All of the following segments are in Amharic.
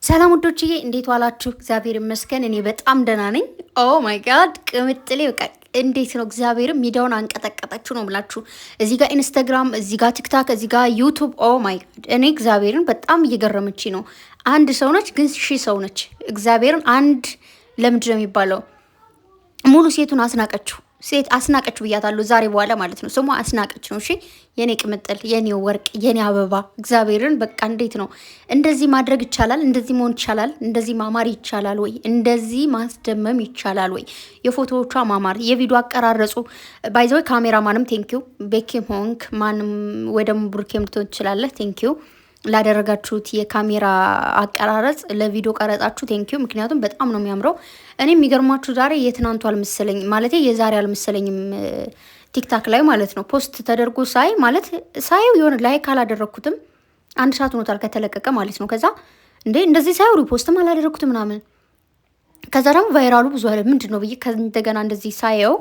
ሰላም ውዶችዬ እንዴት ዋላችሁ? እግዚአብሔር ይመስገን እኔ በጣም ደህና ነኝ። ኦ ማይ ጋድ ቅምጥሌ በቃ እንዴት ነው እግዚአብሔርም ሚዲያውን አንቀጠቀጠችሁ ነው የምላችሁ። እዚህ ጋር ኢንስታግራም፣ እዚህ ጋር ቲክታክ፣ እዚህ ጋር ዩቱብ። ኦ ማይ ጋድ እኔ እግዚአብሔርን በጣም እየገረመች ነው። አንድ ሰው ነች ግን ሺህ ሰው ነች። እግዚአብሔርን አንድ ለምንድን ነው የሚባለው ሙሉ ሴቱን አስናቀችው። ሴት አስናቀችው ብያታለሁ። ዛሬ በኋላ ማለት ነው ስሟ አስናቀች ነው። እሺ የኔ ቅምጥል፣ የኔ ወርቅ፣ የኔ አበባ እግዚአብሔርን በቃ እንዴት ነው እንደዚህ ማድረግ ይቻላል? እንደዚህ መሆን ይቻላል? እንደዚህ ማማር ይቻላል ወይ? እንደዚህ ማስደመም ይቻላል ወይ? የፎቶዎቿ ማማር፣ የቪዲዮ አቀራረጹ ባይዘወይ ካሜራማንም ቴንኪዩ፣ ቤኪም ሆንክ ማንም ወይ ደግሞ ብሩኬም ልትሆን ትችላለህ። ቴንኪዩ ላደረጋችሁት የካሜራ አቀራረጽ ለቪዲዮ ቀረጻችሁ ቴንኪዩ። ምክንያቱም በጣም ነው የሚያምረው። እኔ የሚገርማችሁ ዛሬ የትናንቱ አልመሰለኝ ማለት የዛሬ አልመሰለኝም ቲክታክ ላይ ማለት ነው ፖስት ተደርጎ ሳይ ማለት ሳየው የሆነ ላይክ አላደረግኩትም። 1 ሰዓት ሆኖታል ከተለቀቀ ማለት ነው። ከዛ እንዴ እንደዚህ ሳየው ሪፖስትም አላደረግኩትም ምናምን። ከዛ ደግሞ ቫይራሉ ብዙ አለ ምንድን ነው ብዬ እንደገና እንደዚህ ሳየው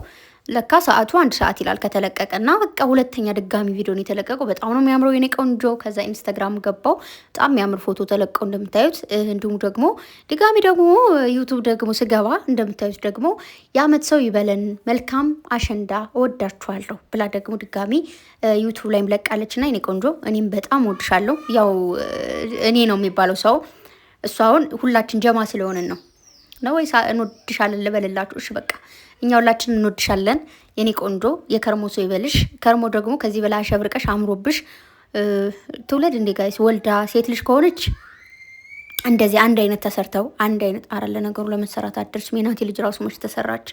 ለካ ሰዓቱ 1 ሰዓት ይላል ከተለቀቀ እና በቃ ሁለተኛ ድጋሚ ቪዲዮ ነው የተለቀቀው። በጣም ነው የሚያምረው የኔ ቆንጆ። ከዛ ኢንስታግራም ገባው በጣም የሚያምር ፎቶ ተለቀው እንደምታዩት። እንዲሁም ደግሞ ድጋሚ ደግሞ ዩቱብ ደግሞ ስገባ እንደምታዩት ደግሞ የአመት ሰው ይበለን መልካም አሸንዳ እወዳችኋለሁ ብላ ደግሞ ድጋሚ ዩቱብ ላይ ለቃለች። እና የኔ ቆንጆ እኔም በጣም እወድሻለሁ። ያው እኔ ነው የሚባለው ሰው እሷ አሁን ሁላችን ጀማ ስለሆንን ነው ወይስ እንወድሻለን ልበልላችሁ? እሺ በቃ እኛ ሁላችን እንወድሻለን የኔ ቆንጆ። የከርሞ ሰው ይበልሽ። ከርሞ ደግሞ ከዚህ በላይ አሸብርቀሽ አምሮብሽ ትውለድ። እንዴ ጋይስ ወልዳ ሴት ልጅ ከሆነች እንደዚህ አንድ አይነት ተሰርተው አንድ አይነት አራለ ነገሩ ለመሰራት አደርስ። ሜናቴ ልጅ ራሱ መች ተሰራች?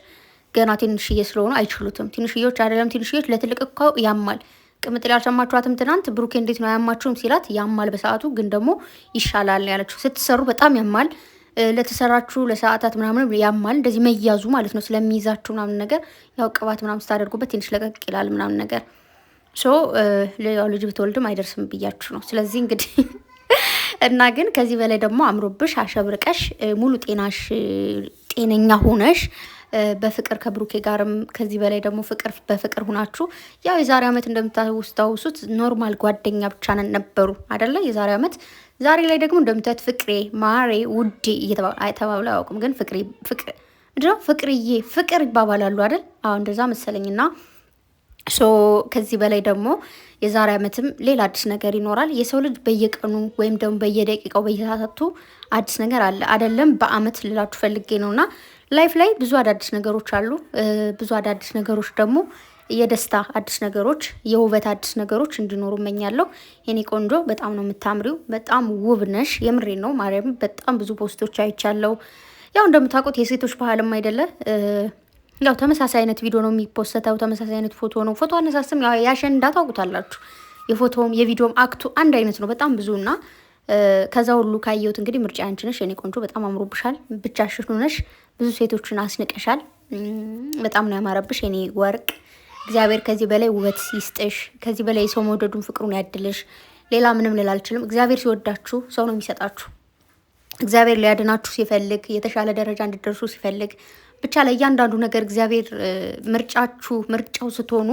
ገና ትንሽዬ ስለሆኑ አይችሉትም። ትንሽዬዎች አይደለም ትንሽዬዎች ለትልቅ እኮ ያማል። ቅምጥል ያልሰማችኋትም ትናንት ብሩኬ እንዴት ነው ያማችሁም ሲላት ያማል በሰዓቱ ግን ደግሞ ይሻላል ያለችው። ስትሰሩ በጣም ያማል ለተሰራችሁ ለሰዓታት ምናምን ያማል እንደዚህ መያዙ ማለት ነው። ስለሚይዛችሁ ምናምን ነገር ያው ቅባት ምናምን ስታደርጉበት ትንሽ ለቀቅ ይላል ምናምን ነገር ሶ ያው ልጅ ብትወልድም አይደርስም ብያችሁ ነው። ስለዚህ እንግዲህ እና ግን ከዚህ በላይ ደግሞ አምሮብሽ አሸብርቀሽ ሙሉ ጤናሽ ጤነኛ ሆነሽ በፍቅር ከብሩኬ ጋርም ከዚህ በላይ ደግሞ ፍቅር በፍቅር ሁናችሁ ያው የዛሬ ዓመት እንደምታስታውሱት ኖርማል ጓደኛ ብቻ ነበሩ አይደለ? የዛሬ ዓመት ዛሬ ላይ ደግሞ እንደምታዩት ፍቅሬ ማሬ ውዴ እየተባብለው አያውቁም፣ ግን ፍቅሬ ፍቅር ምንድነው ፍቅርዬ ፍቅር ይባባላሉ አይደል? አዎ እንደዛ መሰለኝና ሶ ከዚህ በላይ ደግሞ የዛሬ ዓመትም ሌላ አዲስ ነገር ይኖራል። የሰው ልጅ በየቀኑ ወይም ደግሞ በየደቂቃው በየሰዓቱ አዲስ ነገር አለ አይደለም? በአመት ልላችሁ ፈልጌ ነውና ላይፍ ላይ ብዙ አዳዲስ ነገሮች አሉ። ብዙ አዳዲስ ነገሮች ደግሞ የደስታ አዲስ ነገሮች፣ የውበት አዲስ ነገሮች እንዲኖሩ እመኛለሁ። የኔ ቆንጆ በጣም ነው የምታምሪው፣ በጣም ውብ ነሽ። የምሬን ነው ማርያም። በጣም ብዙ ፖስቶች አይቻለሁ። ያው እንደምታውቁት የሴቶች ባህልም አይደለ ያው ተመሳሳይ አይነት ቪዲዮ ነው የሚፖስተው፣ ተመሳሳይ አይነት ፎቶ ነው። ፎቶ አነሳስም ያው ያሸንዳ ታውቁታላችሁ። የፎቶውም የቪዲዮም አክቱ አንድ አይነት ነው በጣም ብዙና ከዛ ሁሉ ካየሁት እንግዲህ ምርጫ አንቺ ነሽ የኔ ቆንጆ። በጣም አምሮብሻል። ብቻሽን ሆነሽ ብዙ ሴቶችን አስንቀሻል። በጣም ነው ያማረብሽ የኔ ወርቅ። እግዚአብሔር ከዚህ በላይ ውበት ይስጥሽ። ከዚህ በላይ ሰው መውደዱን ፍቅሩን ያድልሽ። ሌላ ምንም ልል አልችልም። እግዚአብሔር ሲወዳችሁ ሰው ነው የሚሰጣችሁ። እግዚአብሔር ሊያድናችሁ ሲፈልግ የተሻለ ደረጃ እንድትደርሱ ሲፈልግ ብቻ ለእያንዳንዱ ነገር እግዚአብሔር ምርጫው ስትሆኑ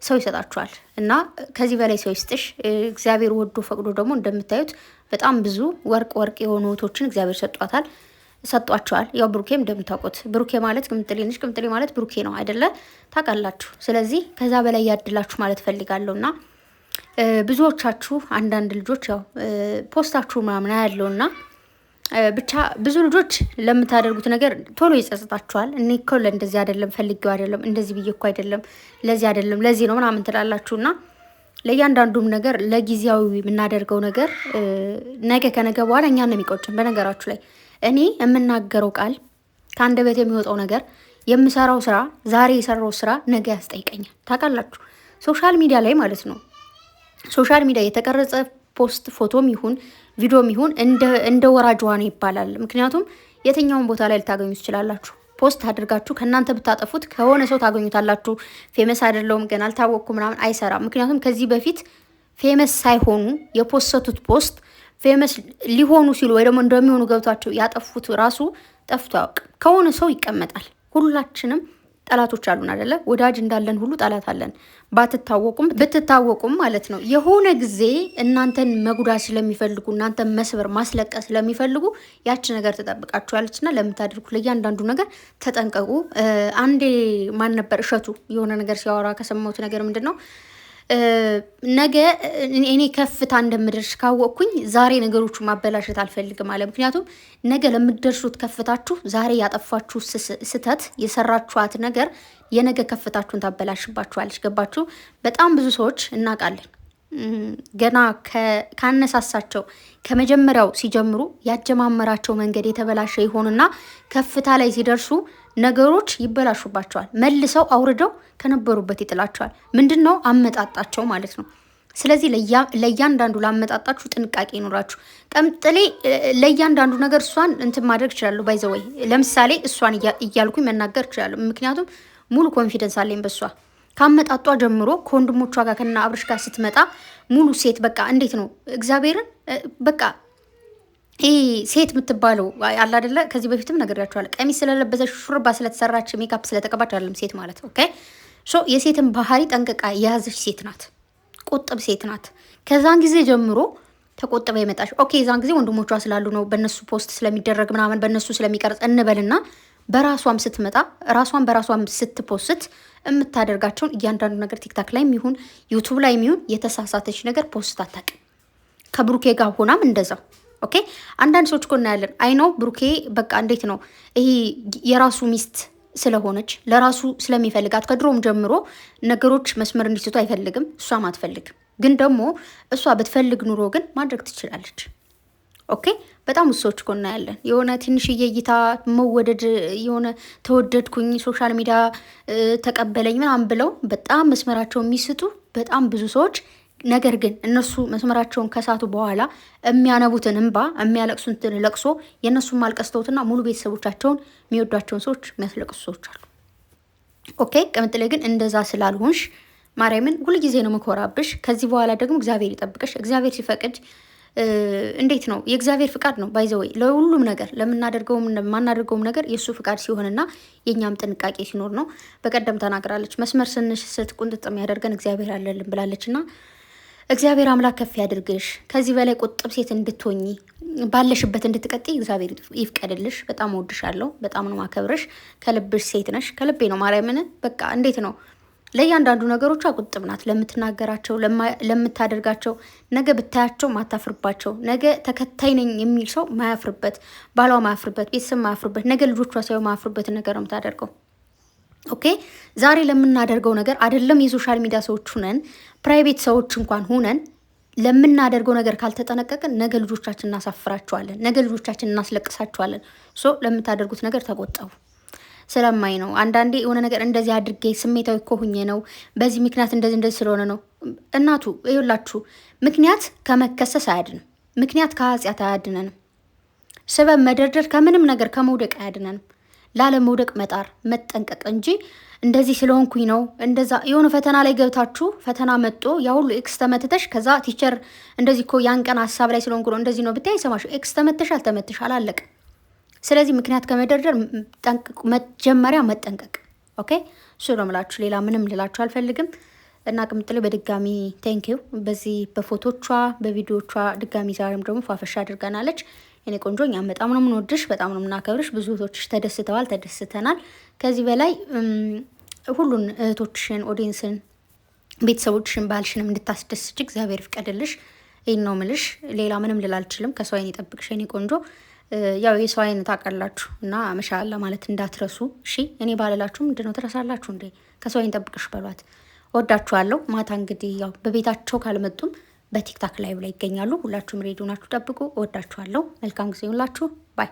ሰው ይሰጣችኋል እና ከዚህ በላይ ሰው ይስጥሽ። እግዚአብሔር ወዶ ፈቅዶ ደግሞ እንደምታዩት በጣም ብዙ ወርቅ የሆኑ እህቶችን እግዚአብሔር ሰጧቸዋል። ያው ብሩኬም እንደምታውቁት ብሩኬ ማለት ቅምጥሌ ነሽ፣ ቅምጥሌ ማለት ብሩኬ ነው አይደለ? ታውቃላችሁ። ስለዚህ ከዛ በላይ ያድላችሁ ማለት ፈልጋለሁና ብዙዎቻችሁ አንዳንድ ልጆች ያው ፖስታችሁ ምናምን ያለውና ብቻ ብዙ ልጆች ለምታደርጉት ነገር ቶሎ ይጸጽታችኋል። እኔ እኮ ለእንደዚህ አይደለም ፈልጌው አይደለም እንደዚህ ብዬ እኮ አይደለም ለዚህ አይደለም ለዚህ ነው ምናምን ትላላችሁና ለእያንዳንዱም ነገር ለጊዜያዊ የምናደርገው ነገር ነገ ከነገ በኋላ እኛን ነው የሚቆጭን። በነገራችሁ ላይ እኔ የምናገረው ቃል ከአንደበት የሚወጣው ነገር የምሰራው ስራ ዛሬ የሰራው ስራ ነገ ያስጠይቀኛል። ታውቃላችሁ ሶሻል ሚዲያ ላይ ማለት ነው። ሶሻል ሚዲያ የተቀረጸ ፖስት ፎቶም ይሁን ቪዲዮም ይሁን እንደ ወራጅ ውሃ ነው ይባላል። ምክንያቱም የትኛውን ቦታ ላይ ልታገኙ ትችላላችሁ። ፖስት አድርጋችሁ ከእናንተ ብታጠፉት ከሆነ ሰው ታገኙታላችሁ። ፌመስ አይደለውም ገና አልታወቅኩ ምናምን አይሰራም። ምክንያቱም ከዚህ በፊት ፌመስ ሳይሆኑ የፖስተቱት ፖስት ፌመስ ሊሆኑ ሲሉ ወይ ደግሞ እንደሚሆኑ ገብቷቸው ያጠፉት ራሱ ጠፍቶ አያውቅም። ከሆነ ሰው ይቀመጣል። ሁላችንም ጠላቶች አሉን አይደለ? ወዳጅ እንዳለን ሁሉ ጠላት አለን። ባትታወቁም ብትታወቁም ማለት ነው። የሆነ ጊዜ እናንተን መጉዳት ስለሚፈልጉ እናንተን መስበር ማስለቀስ ስለሚፈልጉ ያቺ ነገር ትጠብቃችኋለችና ለምታደርጉ ለእያንዳንዱ ነገር ተጠንቀቁ። አንዴ ማን ነበር እሸቱ የሆነ ነገር ሲያወራ ከሰማሁት ነገር ምንድን ነው ነገ እኔ ከፍታ እንደምደርስ ካወቅኩኝ ዛሬ ነገሮቹ ማበላሸት አልፈልግም አለ። ምክንያቱም ነገ ለምትደርሱት ከፍታችሁ ዛሬ ያጠፋችሁ ስህተት የሰራችኋት ነገር የነገ ከፍታችሁን ታበላሽባችኋለች። ገባችሁ? በጣም ብዙ ሰዎች እናውቃለን ገና ካነሳሳቸው ከመጀመሪያው ሲጀምሩ ያጀማመራቸው መንገድ የተበላሸ ይሆንና ከፍታ ላይ ሲደርሱ ነገሮች ይበላሹባቸዋል። መልሰው አውርደው ከነበሩበት ይጥላቸዋል። ምንድን ነው አመጣጣቸው ማለት ነው። ስለዚህ ለእያንዳንዱ ላመጣጣችሁ ጥንቃቄ ይኖራችሁ። ቀምጥሌ ለእያንዳንዱ ነገር እሷን እንትን ማድረግ ይችላሉ። ባይዘወይ ለምሳሌ እሷን እያልኩኝ መናገር ይችላሉ። ምክንያቱም ሙሉ ኮንፊደንስ አለኝ በእሷ ካመጣጧ ጀምሮ ከወንድሞቿ ጋር ከና አብርሽ ጋር ስትመጣ ሙሉ ሴት በቃ እንዴት ነው እግዚአብሔርን በቃ ይሄ ሴት የምትባለው አለ አይደለ? ከዚህ በፊትም ነግሬያችኋለሁ። ቀሚስ ስለለበሰች ሹርባ ስለተሰራች ሜካፕ ስለተቀባች አይደለም ሴት ማለት። ኦኬ ሶ የሴትን ባህሪ ጠንቅቃ የያዘች ሴት ናት። ቁጥብ ሴት ናት። ከዛን ጊዜ ጀምሮ ተቆጥባ የመጣች ኦኬ። የዛን ጊዜ ወንድሞቿ ስላሉ ነው በእነሱ ፖስት ስለሚደረግ ምናምን በእነሱ ስለሚቀርጽ እንበልና በራሷም ስትመጣ ራሷን በራሷም ስትፖስት የምታደርጋቸውን እያንዳንዱ ነገር ቲክታክ ላይም ይሁን ዩቱብ ላይም ይሁን የተሳሳተች ነገር ፖስት አታውቅም። ከብሩኬ ጋር ሆናም እንደዛው ኦኬ። አንዳንድ ሰዎች እኮ እናያለን። አይ ነው ብሩኬ በቃ እንዴት ነው ይሄ የራሱ ሚስት ስለሆነች ለራሱ ስለሚፈልጋት ከድሮም ጀምሮ ነገሮች መስመር እንዲስቱ አይፈልግም፣ እሷም አትፈልግም። ግን ደግሞ እሷ ብትፈልግ ኑሮ ግን ማድረግ ትችላለች። ኦኬ በጣም ብዙ ሰዎች እኮ እናያለን። የሆነ ትንሽዬ እይታ መወደድ የሆነ ተወደድኩኝ ሶሻል ሚዲያ ተቀበለኝ ምናምን ብለው በጣም መስመራቸው የሚስቱ በጣም ብዙ ሰዎች፣ ነገር ግን እነሱ መስመራቸውን ከሳቱ በኋላ የሚያነቡትን እንባ የሚያለቅሱትን ለቅሶ የእነሱን ማልቀስተውትና ሙሉ ቤተሰቦቻቸውን የሚወዷቸውን ሰዎች የሚያስለቅሱ ሰዎች አሉ። ኦኬ ቅምጥሌ ግን እንደዛ ስላልሆንሽ ማርያምን ሁልጊዜ ነው መኮራብሽ። ከዚህ በኋላ ደግሞ እግዚአብሔር ይጠብቅሽ። እግዚአብሔር ሲፈቅድ እንዴት ነው የእግዚአብሔር ፍቃድ ነው ባይዘወይ ለሁሉም ነገር ለምናደርገውም ማናደርገውም ነገር የእሱ ፍቃድ ሲሆንና የእኛም ጥንቃቄ ሲኖር ነው። በቀደም ተናግራለች። መስመር ስንስት ቁንጥጥ የሚያደርገን እግዚአብሔር አለልን ብላለችና እግዚአብሔር አምላክ ከፍ ያድርግሽ። ከዚህ በላይ ቁጥብ ሴት እንድትሆኚ ባለሽበት እንድትቀጥይ እግዚአብሔር ይፍቀድልሽ። በጣም ወድሻለሁ። በጣም ነው ማከብረሽ። ከልብሽ ሴት ነሽ። ከልቤ ነው ማርያምን። በቃ እንዴት ነው ለእያንዳንዱ ነገሮቿ ቁጥብ ናት። ለምትናገራቸው ለምታደርጋቸው ነገ ብታያቸው ማታፍርባቸው፣ ነገ ተከታይ ነኝ የሚል ሰው ማያፍርበት፣ ባሏ ማያፍርበት፣ ቤተሰብ ማያፍርበት፣ ነገ ልጆቿ ሳይሆን ማያፍርበትን ነገር ነው የምታደርገው። ኦኬ ዛሬ ለምናደርገው ነገር አይደለም የሶሻል ሚዲያ ሰዎች ሁነን ፕራይቬት ሰዎች እንኳን ሁነን ለምናደርገው ነገር ካልተጠነቀቅን ነገ ልጆቻችን እናሳፍራቸዋለን፣ ነገ ልጆቻችን እናስለቅሳቸዋለን። ሶ ለምታደርጉት ነገር ተቆጠቡ። ስለማይ ነው አንዳንዴ የሆነ ነገር እንደዚህ አድርጌ ስሜታዊ እኮ ሁኜ ነው በዚህ ምክንያት እንደዚህ ስለሆነ ነው። እናቱ ይኸውላችሁ ምክንያት ከመከሰስ አያድንም። ምክንያት ከኃጢአት አያድነንም። ስበብ መደርደር ከምንም ነገር ከመውደቅ አያድነንም። ላለመውደቅ መጣር መጠንቀቅ እንጂ እንደዚህ ስለሆንኩኝ ነው እንደዛ የሆነ ፈተና ላይ ገብታችሁ ፈተና መጥቶ ያ ሁሉ ኤክስ ተመትተሽ ከዛ ቲቸር እንደዚህ እኮ ያን ቀን ሀሳብ ላይ ስለሆንኩ ነው እንደዚህ ነው ብታይ ሰማሽ ኤክስ ተመትተሻል ተመትተሻል አላለቀ። ስለዚህ ምክንያት ከመደርደር መጀመሪያ መጠንቀቅ። ኦኬ እሱ ነው የምላችሁ። ሌላ ምንም ልላችሁ አልፈልግም። እና ቅምጥሌ በድጋሚ ቴንኪዩ በዚህ በፎቶቿ በቪዲዮቿ ድጋሚ ዛሬም ደግሞ ፏፈሻ አድርገናለች። እኔ ቆንጆ እኛም በጣም ነው የምንወድሽ፣ በጣም ነው የምናከብርሽ። ብዙ እህቶችሽ ተደስተዋል፣ ተደስተናል። ከዚህ በላይ ሁሉን እህቶችሽን፣ ኦዲየንስን፣ ቤተሰቦችሽን፣ ባልሽንም እንድታስደስች እግዚአብሔር ይፍቀድልሽ። ይህን ነው ምልሽ። ሌላ ምንም ልል አልችልም። ከሰው አይን ይጠብቅሽ የኔ ቆንጆ። ያው የሰው አይን ታውቃላችሁ እና መሻላ ማለት እንዳትረሱ እሺ። እኔ ባልላችሁ ምንድነው ትረሳላችሁ እንዴ? ከሰው አይን ጠብቅሽ በሏት። ወዳችኋለሁ። ማታ እንግዲህ ያው በቤታቸው ካልመጡም በቲክታክ ላይቭ ላይ ይገኛሉ። ሁላችሁም ሬዲዮ ናችሁ፣ ጠብቁ። ወዳችኋለሁ። መልካም ጊዜ ሁላችሁ። ባይ